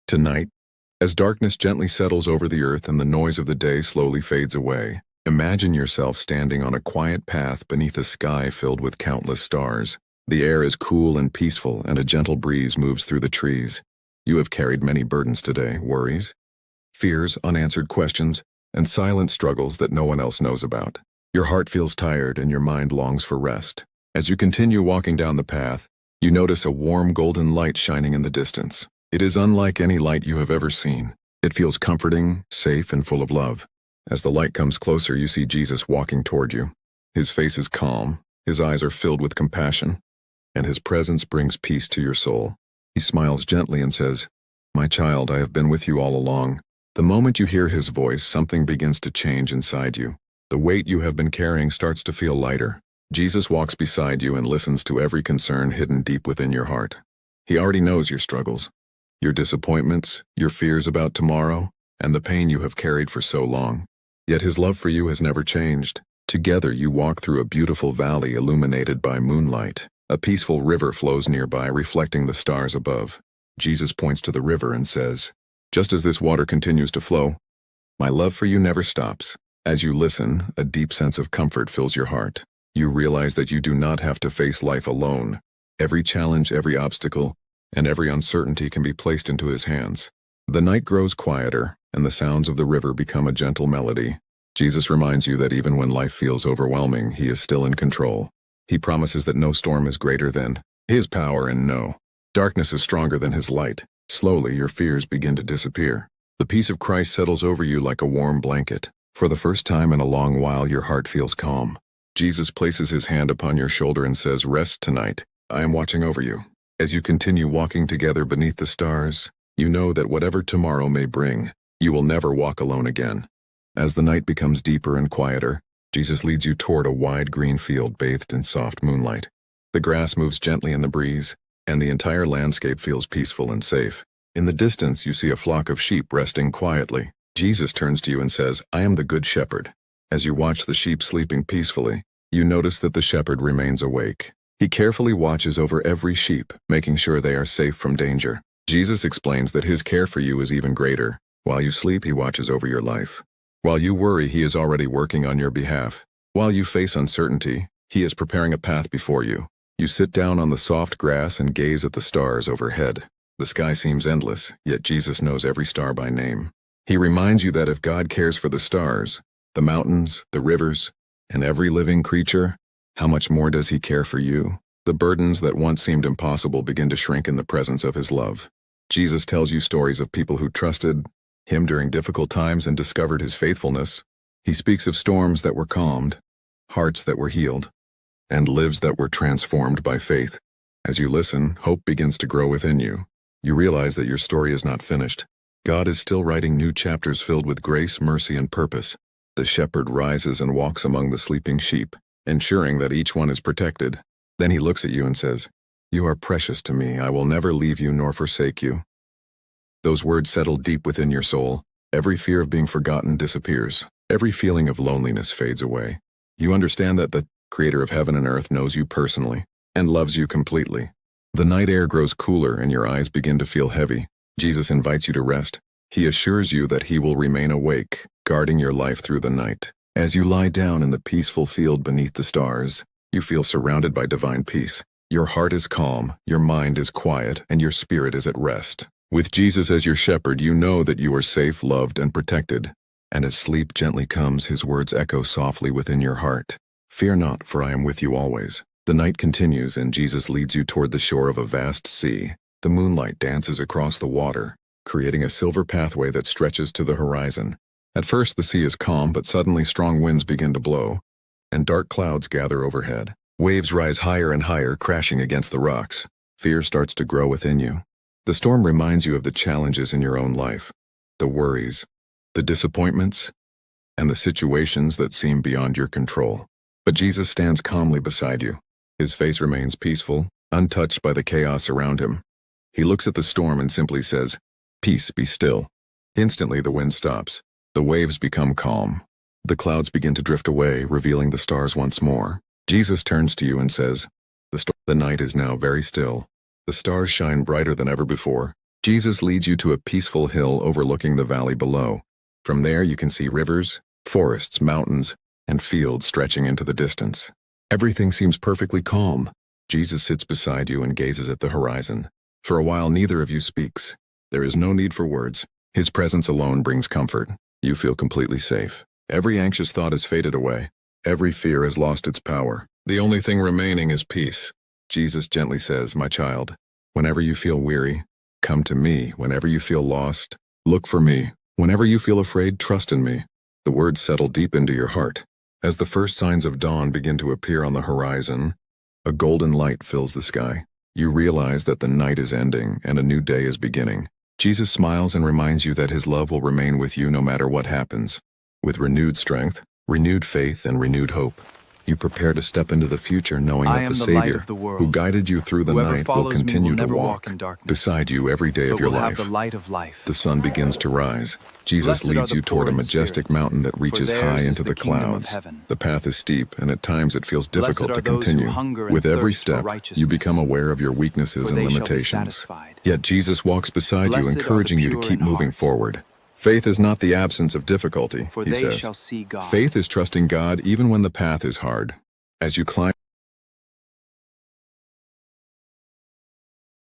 Tonight, as darkness gently settles over the earth and the noise of the day slowly fades away, imagine yourself standing on a quiet path beneath a sky filled with countless stars. The air is cool and peaceful, and a gentle breeze moves through the trees. You have carried many burdens today: worries, fears, unanswered questions, and silent struggles that no one else knows about. Your heart feels tired and your mind longs for rest. As you continue walking down the path, you notice a warm golden light shining in the distance. It is unlike any light you have ever seen. It feels comforting, safe, and full of love. As the light comes closer, you see Jesus walking toward you. His face is calm, his eyes are filled with compassion, and his presence brings peace to your soul. He smiles gently and says, "My child, I have been with you all along." The moment you hear his voice, something begins to change inside you. The weight you have been carrying starts to feel lighter. Jesus walks beside you and listens to every concern hidden deep within your heart. He already knows your struggles, your disappointments, your fears about tomorrow, and the pain you have carried for so long. Yet his love for you has never changed. Together you walk through a beautiful valley illuminated by moonlight. A peaceful river flows nearby, reflecting the stars above. Jesus points to the river and says, "Just as this water continues to flow, my love for you never stops." As you listen, a deep sense of comfort fills your heart. You realize that you do not have to face life alone. Every challenge, every obstacle, and every uncertainty can be placed into his hands. The night grows quieter, and the sounds of the river become a gentle melody. Jesus reminds you that even when life feels overwhelming, he is still in control. He promises that no storm is greater than his power, and no darkness is stronger than his light. Slowly, your fears begin to disappear. The peace of Christ settles over you like a warm blanket. For the first time in a long while, your heart feels calm. Jesus places his hand upon your shoulder and says, "Rest tonight. I am watching over you." As you continue walking together beneath the stars, you know that whatever tomorrow may bring, you will never walk alone again. As the night becomes deeper and quieter, Jesus leads you toward a wide green field bathed in soft moonlight. The grass moves gently in the breeze, and the entire landscape feels peaceful and safe. In the distance, you see a flock of sheep resting quietly. Jesus turns to you and says, "I am the good shepherd." As you watch the sheep sleeping peacefully, you notice that the shepherd remains awake. He carefully watches over every sheep, making sure they are safe from danger. Jesus explains that his care for you is even greater. While you sleep, he watches over your life. While you worry, he is already working on your behalf. While you face uncertainty, he is preparing a path before you. You sit down on the soft grass and gaze at the stars overhead. The sky seems endless, yet Jesus knows every star by name. He reminds you that if God cares for the stars, the mountains, the rivers, and every living creature, how much more does he care for you? The burdens that once seemed impossible begin to shrink in the presence of his love. Jesus tells you stories of people who trusted him during difficult times and discovered his faithfulness. He speaks of storms that were calmed, hearts that were healed, and lives that were transformed by faith. As you listen, hope begins to grow within you. You realize that your story is not finished. God is still writing new chapters filled with grace, mercy, and purpose. The shepherd rises and walks among the sleeping sheep, ensuring that each one is protected. Then he looks at you and says, "You are precious to me. I will never leave you nor forsake you." Those words settle deep within your soul. Every fear of being forgotten disappears. Every feeling of loneliness fades away. You understand that the Creator of heaven and earth knows you personally and loves you completely. The night air grows cooler and your eyes begin to feel heavy. Jesus invites you to rest. He assures you that he will remain awake, guarding your life through the night. As you lie down in the peaceful field beneath the stars, you feel surrounded by divine peace. Your heart is calm, your mind is quiet, and your spirit is at rest. With Jesus as your shepherd, you know that you are safe, loved, and protected. And as sleep gently comes, his words echo softly within your heart. "Fear not, for I am with you always." The night continues, and Jesus leads you toward the shore of a vast sea. The moonlight dances across the water, creating a silver pathway that stretches to the horizon. At first, the sea is calm, but suddenly strong winds begin to blow, and dark clouds gather overhead. Waves rise higher and higher, crashing against the rocks. Fear starts to grow within you. The storm reminds you of the challenges in your own life, the worries, the disappointments, and the situations that seem beyond your control. But Jesus stands calmly beside you. His face remains peaceful, untouched by the chaos around him. He looks at the storm and simply says, "Peace, be still." Instantly, the wind stops. The waves become calm. The clouds begin to drift away, revealing the stars once more. Jesus turns to you and says, The night is now very still. The stars shine brighter than ever before, Jesus leads you to a peaceful hill overlooking the valley below. From there you can see rivers, forests, mountains, and fields stretching into the distance. Everything seems perfectly calm. Jesus sits beside you and gazes at the horizon. For a while neither of you speaks. There is no need for words. His presence alone brings comfort. You feel completely safe. Every anxious thought has faded away. Every fear has lost its power. The only thing remaining is peace. Jesus gently says, "My child, whenever you feel weary, come to me. Whenever you feel lost, look for me. Whenever you feel afraid, trust in me." The words settle deep into your heart. As the first signs of dawn begin to appear on the horizon, a golden light fills the sky. You realize that the night is ending and a new day is beginning. Jesus smiles and reminds you that his love will remain with you no matter what happens. With renewed strength, renewed faith, and renewed hope, you prepare to step into the future knowing that the Savior, who guided you through the night, will continue to walk beside you every day of your life. The sun begins to rise. Jesus leads you toward a majestic mountain that reaches high into the clouds. The path is steep, and at times it feels difficult to continue. With every step, you become aware of your weaknesses and limitations. Yet Jesus walks beside you, encouraging you to keep moving forward. Faith is not the absence of difficulty, he says. Faith is trusting God even when the path is hard. As you climb